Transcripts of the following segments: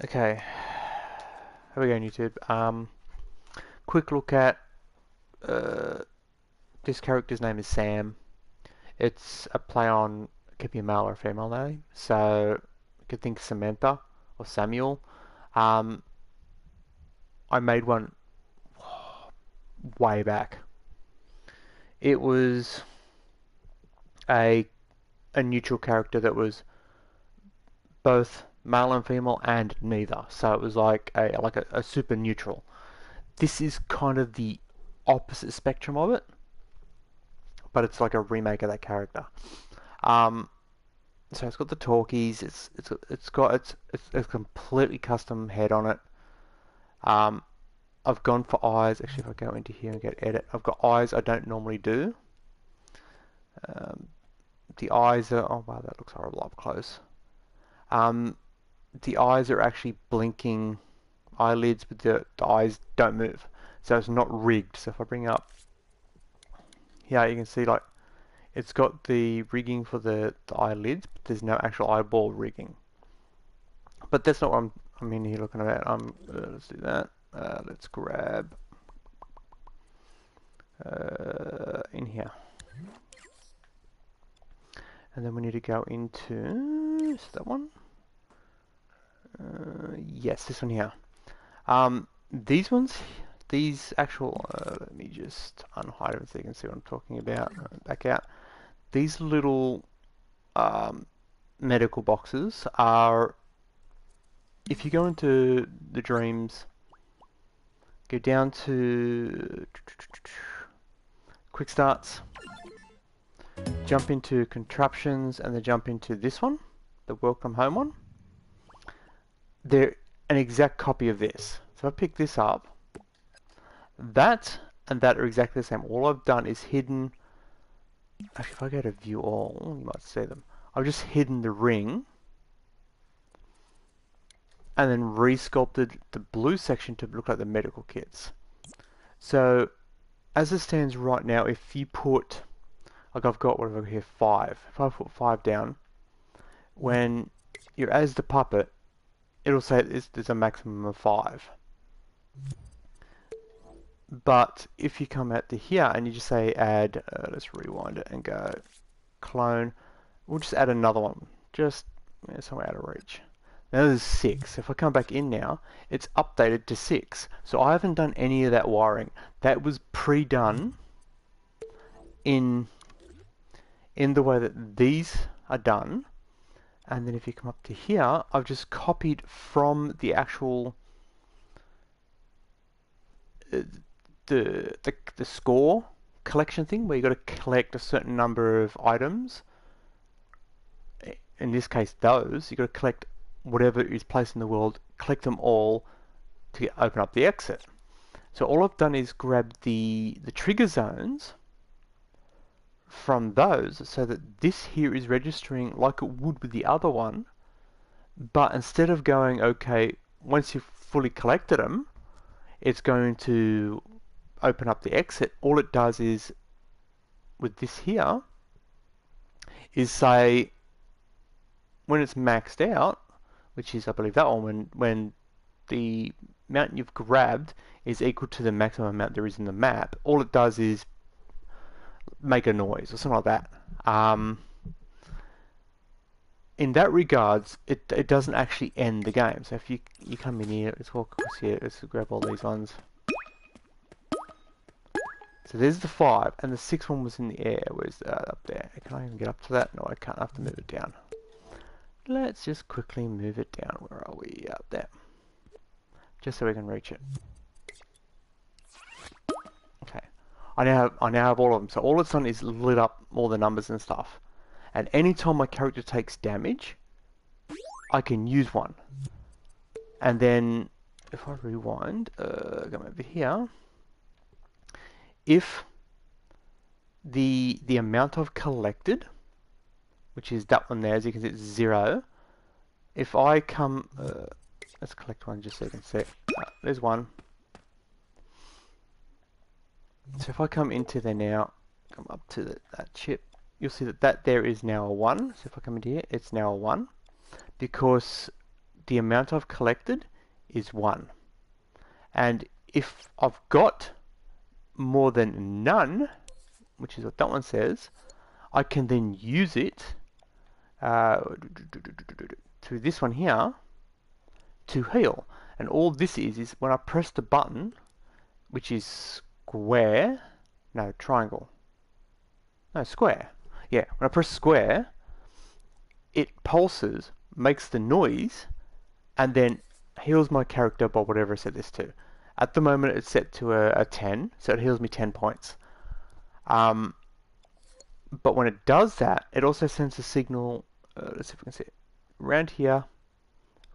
Okay, here we go, YouTube. Quick look at this character's name is Sam. It's a play on it could be a male or a female name. So you could think Samantha or Samuel. Um, I made one way back. It was a a neutral character that was both male and female and neither. So it was like a super neutral. This is kind of the opposite spectrum of it, but it's like a remake of that character. Um, so it's got the talkies. It's a completely custom head on it. Um, I've gone for eyes. Actually, if I go into here and get edit, I've got eyes I don't normally do. Um, the eyes are, oh wow, that looks horrible up close. Um, the eyes are actually blinking eyelids, but the eyes don't move. So it's not rigged. So if I bring up here, you can see like it's got the rigging for the eyelids, but there's no actual eyeball rigging. But that's not what I'm in here looking at. Let's do that. Let's grab in here. And then we need to go into is that one. Yes, this one here. These ones, these actual. Let me just unhide them so you can see what I'm talking about. Back out. These little medical boxes are. If you go into the dreams, go down to quick starts, jump into contraptions, and then jump into this one, the welcome home one. They're an exact copy of this. So if I pick this up, that and that are exactly the same. All I've done is hidden. Actually, if I go to view all, you might see them. I've just hidden the ring and then re-sculpted the blue section to look like the medical kits. So as it stands right now, if you put, like I've got whatever here, 5. If I put 5 down, when you're as the puppet, it'll say there's a maximum of 5. But if you come out to here and you just say add, let's rewind it and go clone, we'll just add another one, just somewhere out of reach. Now there's 6. If I come back in now, it's updated to 6. So I haven't done any of that wiring. That was pre-done in the way that these are done. And then if you come up to here, I've just copied from the actual the score collection thing, where you got to collect a certain number of items. In this case, those you got to collect whatever is placed in the world, collect them all to open up the exit. So all I've done is grab the trigger zones from those so that this here is registering like it would with the other one, but instead of going, okay, once you've fully collected them, it's going to open up the exit. All it does is, with this here, is say, when it's maxed out, which is, I believe, that one, when the amount you've grabbed is equal to the maximum amount there is in the map, all it does is make a noise or something like that. In that regards, it doesn't actually end the game. So if you come in here, let's walk across here, let's grab all these ones. So there's the 5, and the 6th one was in the air. Where's that up there? Can I even get up to that? No, I can't. I have to move it down. Let's just quickly move it down. Where are we? Up there. Just so we can reach it. Okay. I now have all of them. So all it's done is lit up all the numbers and stuff. And anytime my character takes damage, I can use one. And then if I rewind, come over here. If the amount I've collected, which is that one there, as you can see, it's 0. If I come, let's collect one just so you can see. There's one. So if I come into there now, come up to that chip, you'll see that there is now a 1. So if I come into here, it's now a 1. Because the amount I've collected is 1. And if I've got more than none, which is what that one says, I can then use it through this one here to heal. And all this is when I press the button, which is square, no, triangle, no, square. Yeah, when I press square, it pulses, makes the noise, and then heals my character by whatever I set this to. At the moment, it's set to a 10, so it heals me 10 points. But when it does that, it also sends a signal, let's see if we can see it, around here,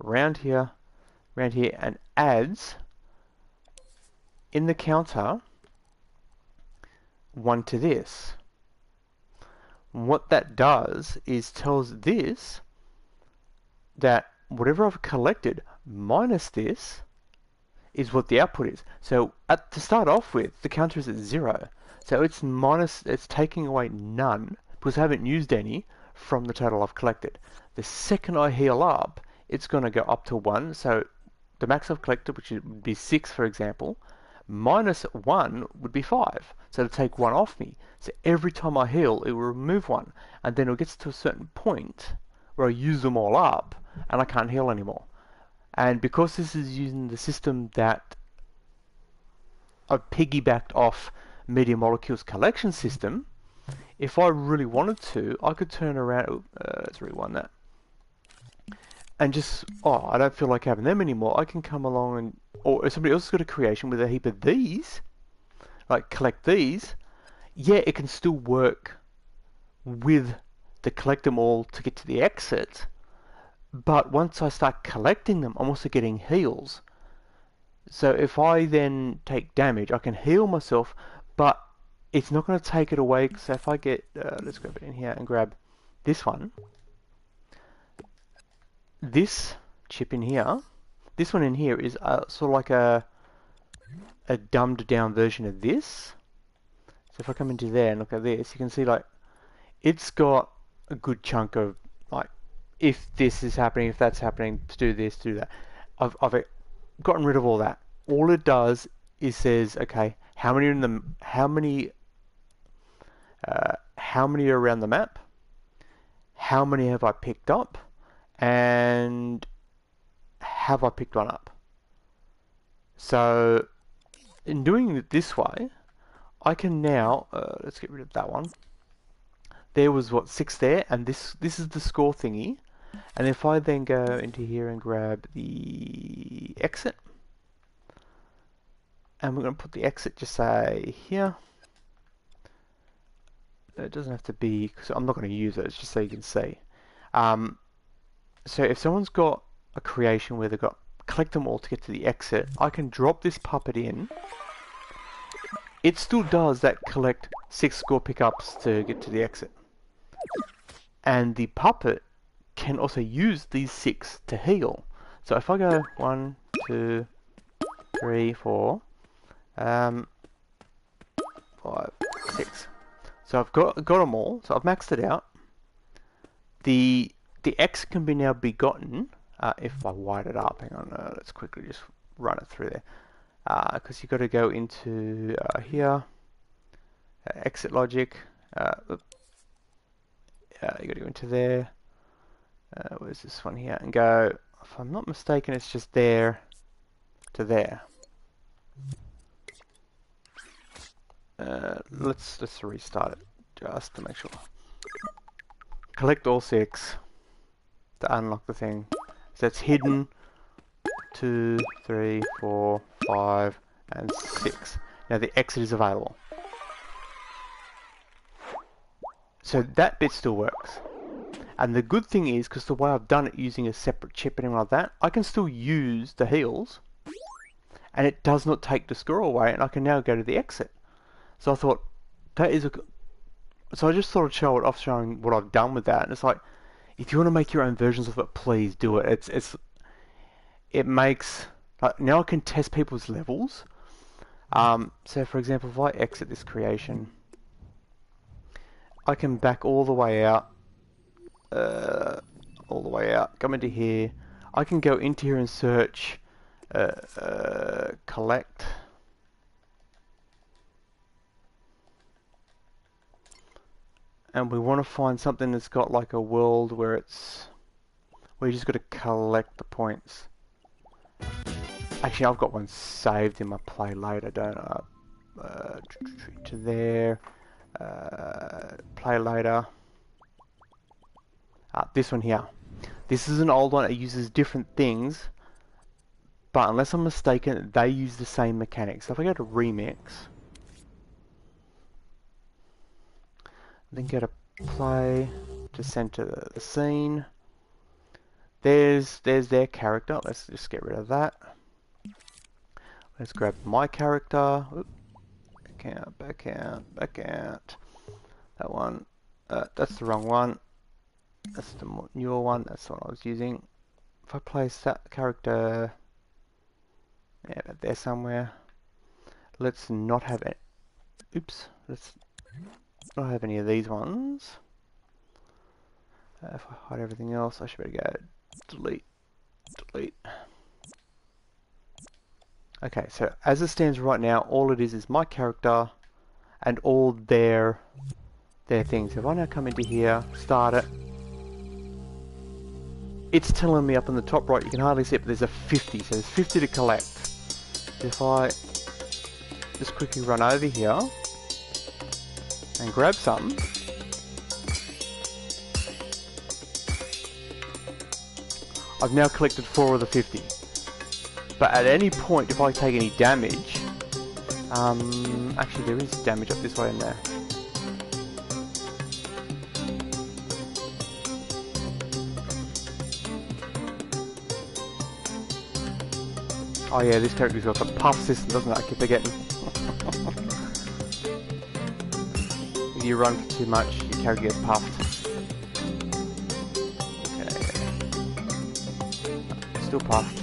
around here, around here, and adds in the counter 1 to this. What that does is tells this that whatever I've collected minus this is what the output is. So to start off with, the counter is at 0. So it's taking away none because I haven't used any from the total I've collected. The second I heal up, it's going to go up to 1. So the max I've collected, which would be 6 for example, minus 1 would be 5. So it'll take 1 off me. So every time I heal, it will remove 1. And then it gets to a certain point where I use them all up and I can't heal anymore. And because this is using the system that I've piggybacked off Media Molecule's collection system, if I really wanted to, I could turn around, let's rewind that, and just, I don't feel like having them anymore, I can come along and, or if somebody else has got a creation with a heap of these, like collect these, yeah, it can still work with the collect them all to get to the exit, but once I start collecting them, I'm also getting heals. So if I then take damage, I can heal myself, but it's not going to take it away. So if I get, let's go in here and grab this one. This chip in here, this one in here is sort of like a dumbed down version of this. So if I come into there and look at this, you can see like it's got a good chunk of like if this is happening, if that's happening, to do this, to do that. I've gotten rid of all that. All it does is says, okay, how many are around the map? How many have I picked up? And have I picked one up? So in doing it this way, I can now let's get rid of that one. There was what 6 there, and this is the score thingy. And if I then go into here and grab the exit, and we're going to put the exit, just say here. It doesn't have to be, because I'm not going to use it, it's just so you can see. So if someone's got a creation where they've got collect them all to get to the exit, I can drop this puppet in. It still does that collect 6 score pickups to get to the exit. And the puppet can also use these 6 to heal. So if I go 1, 2, 3, 4, 5, 6. So I've got them all. So I've maxed it out. The X can be now be gotten if I wide it up. Hang on, let's quickly just run it through there. Because you've got to go into here, exit logic. You got to go into there. Where's this one here? And go. If I'm not mistaken, it's just there to there. Let's restart it just to make sure. Collect all 6 to unlock the thing. So it's hidden 2, 3, 4, 5, and 6. Now the exit is available. So that bit still works. And the good thing is, because the way I've done it using a separate chip and everything like that, I can still use the heals, and it does not take the score away, and I can now go to the exit. So I thought, that is so I just thought I'd show it off, showing what I've done with that. And it's like, if you want to make your own versions of it, please do it. It makes, like, now I can test people's levels. So for example, if I exit this creation, I can back all the way out, come into here. I can go into here and search collect. And we want to find something that's got like a world where it's where you just got to collect the points. Actually, I've got one saved in my play later, don't I? To there. Play later. This one here. This is an old one. It uses different things, but unless I'm mistaken, they use the same mechanics. So if I go to remix, then go to play to center the scene. There's their character. Let's just get rid of that. Let's grab my character. Oop. Back out. That one. That's the wrong one. That's the newer one. That's what I was using. If I place that character, yeah, about there somewhere. Let's not have it. Oops. Let's not have any of these ones. If I hide everything else, I should better go delete. Okay, so as it stands right now, all it is my character and all their things. If I now come into here, start it, it's telling me up in the top right, you can hardly see it, but there's a 50, so there's 50 to collect. If I just quickly run over here and grab some, I've now collected 4 of the 50. But at any point, if I take any damage, actually there is damage up this way and there. Oh yeah, this character's got the puff system, doesn't it? I keep forgetting. If you run for too much, your character gets puffed. Okay. Still puffed.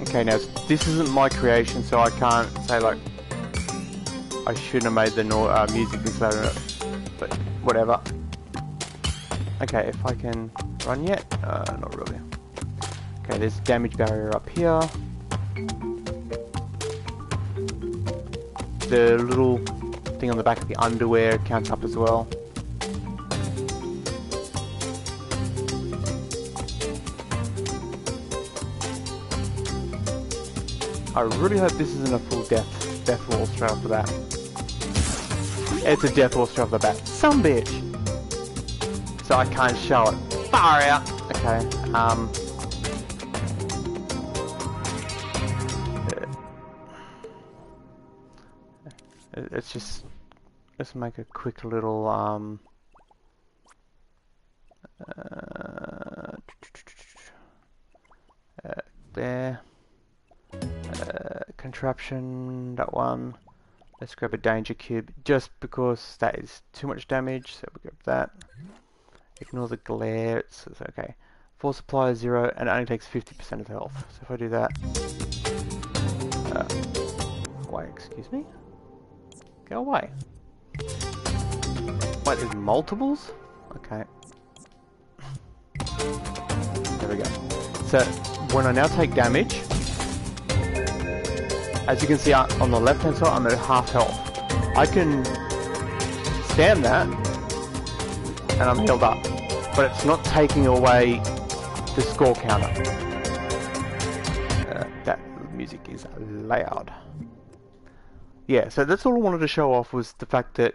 Okay, now this isn't my creation, so I can't say like I shouldn't have made the music this loud, but whatever. Okay, if I can run yet, not really. Okay, there's a damage barrier up here. The little thing on the back of the underwear counts up as well. I really hope this isn't a full death wall straight off the bat. It's a death wall straight off the bat. Some bitch! So I can't show it. Far out! Okay, let's make a quick little, there. Contraption, that one. Let's grab a danger cube just because that is too much damage, so we grab that. Ignore the glare, it's okay. Force supply is 0 and it only takes 50% of health. So if I do that, wait, excuse me? Go away. Wait, there's multiples? Okay. There we go. So when I now take damage, as you can see on the left hand side, I'm at half health. I can stand that and I'm healed up, but it's not taking away the score counter. That music is loud. Yeah, so that's all I wanted to show off, was the fact that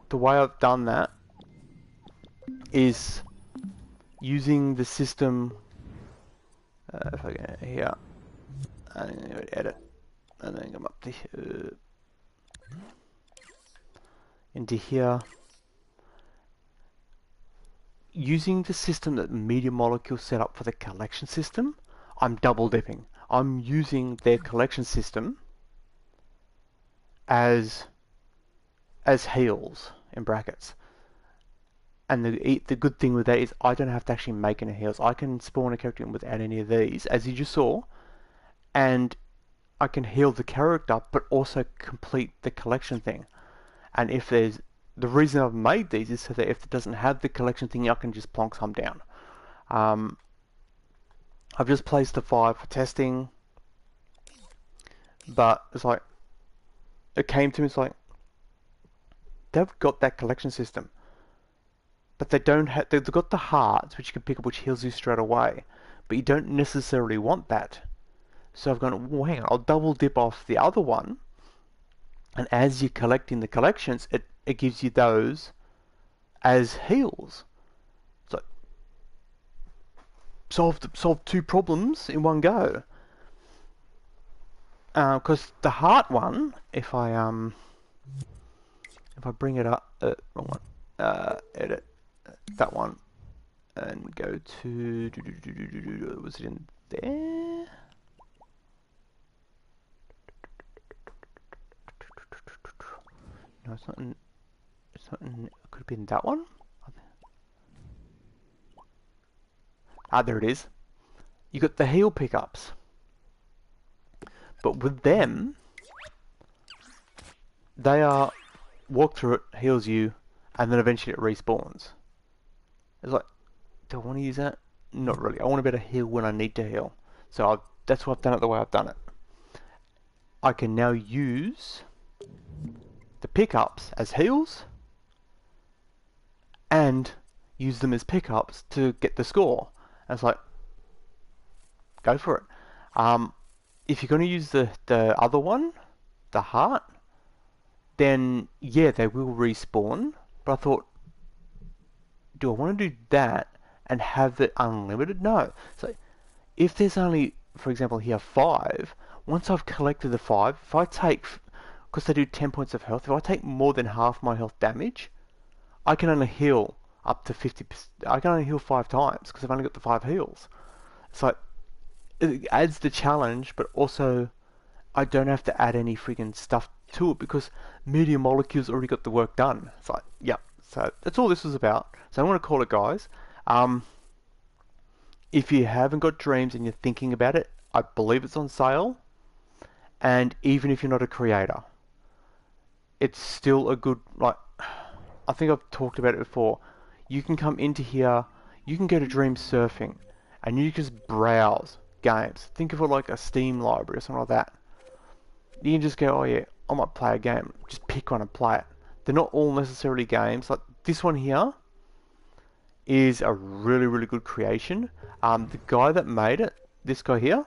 the way I've done that is using the system. If I go here, I'm going to edit. And then come up to here, into here. Using the system that Media Molecule set up for the collection system, I'm double dipping. I'm using their collection system as heals in brackets. And the good thing with that is I don't have to actually make any heals. I can spawn a character in without any of these, as you just saw, and I can heal the character, but also complete the collection thing. And if there's the reason I've made these is so that if it doesn't have the collection thing, I can just plonk some down. I've just placed the 5 for testing, but it's like, it came to me, it's like, they've got that collection system, but they don't have, they've got the hearts, which you can pick up, which heals you straight away, but you don't necessarily want that. So I've gone, well, hang on, I'll double dip off the other one, and as you're collecting the collections, it gives you those as heals. So solve 2 problems in one go. Because the heart one, if I bring it up, wrong one, edit that one, and go to, was it in there? No, it's not in, it could have been that one? Ah, there it is. You got the heal pickups. But with them, they are, walk through it, heals you, and then eventually it respawns. It's like, do I want to use that? Not really. I want to be able to heal when I need to heal. So that's why I've done it the way I've done it. I can now use the pickups as heals, and use them as pickups to get the score. And it's like, go for it. If you're going to use the other one, the heart, then yeah, they will respawn. But I thought, do I want to do that and have it unlimited? No. So if there's only, for example, here 5, once I've collected the 5, if I take, because they do 10 points of health, if I take more than half my health damage, I can only heal up to 50%. I can only heal 5 times because I've only got the 5 heals. It's like, it adds the challenge, but also I don't have to add any freaking stuff to it because Media Molecule's already got the work done. It's like, yeah. So that's all this was about. So I'm going to call it, guys. If you haven't got Dreams and you're thinking about it, I believe it's on sale. And even if you're not a creator, it's still a good, like, I think I've talked about it before. You can come into here, you can go to Dream Surfing, and you just browse games. Think of it like a Steam library or something like that. You can just go, oh yeah, I might play a game. Just pick one and play it. They're not all necessarily games. Like this one here is a really, really good creation. The guy that made it, this guy here,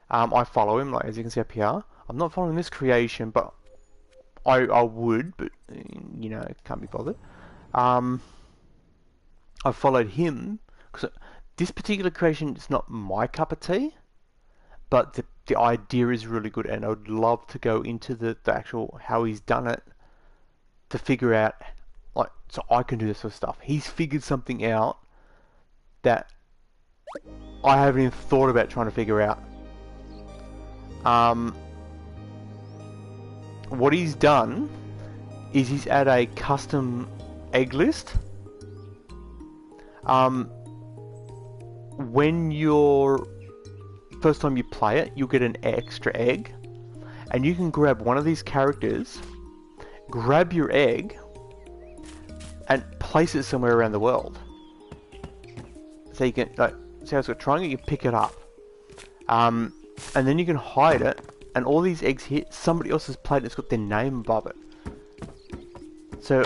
I follow him, like as you can see up here. I'm not following this creation, but I would, but you know, can't be bothered. I followed him because this particular creation is not my cup of tea, but the idea is really good, and I would love to go into the actual how he's done it to figure out, like, so I can do this sort of stuff. He's figured something out that I haven't even thought about trying to figure out. What he's done is he's added a custom egg list. When you're first time you play it, you'll get an extra egg, and you can grab one of these characters, grab your egg, and place it somewhere around the world. So you can, like, see how it's got a triangle, you can pick it up. And then you can hide it, and all these eggs here, somebody else has played it, it's got their name above it. So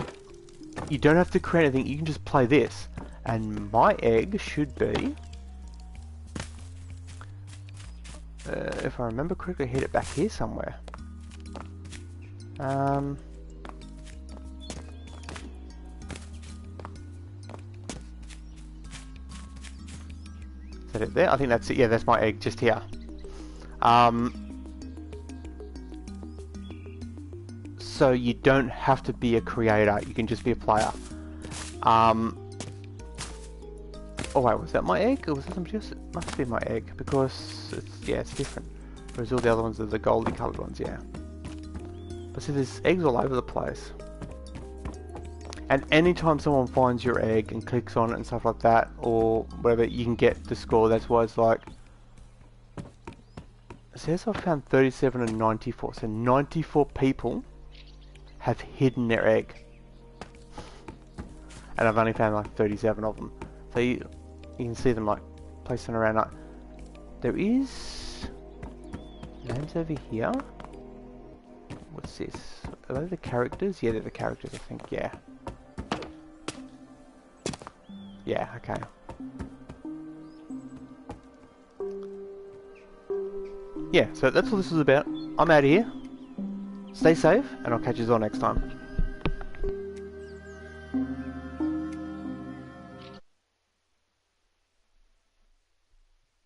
you don't have to create anything, you can just play this. And my egg should be, if I remember correctly, I hid it back here somewhere. Is that it there? I think that's it. Yeah, that's my egg just here. So you don't have to be a creator, you can just be a player. Oh wait, was that my egg? Or was that somebody else? It must be my egg, because it's, yeah, it's different. Whereas all the other ones are the goldy coloured ones, yeah. But see, there's eggs all over the place. And anytime someone finds your egg and clicks on it and stuff like that, or whatever, you can get the score. That's why it's like, it says I found 37 and 94. So 94 people have hidden their egg. and I've only found like 37 of them. So you can see them like placing around. Like, there is names over here. What's this? Are they the characters? Yeah, they're the characters, I think. Yeah. Yeah. Okay. Yeah. So that's what this is about. I'm out of here. Stay safe, and I'll catch you all next time.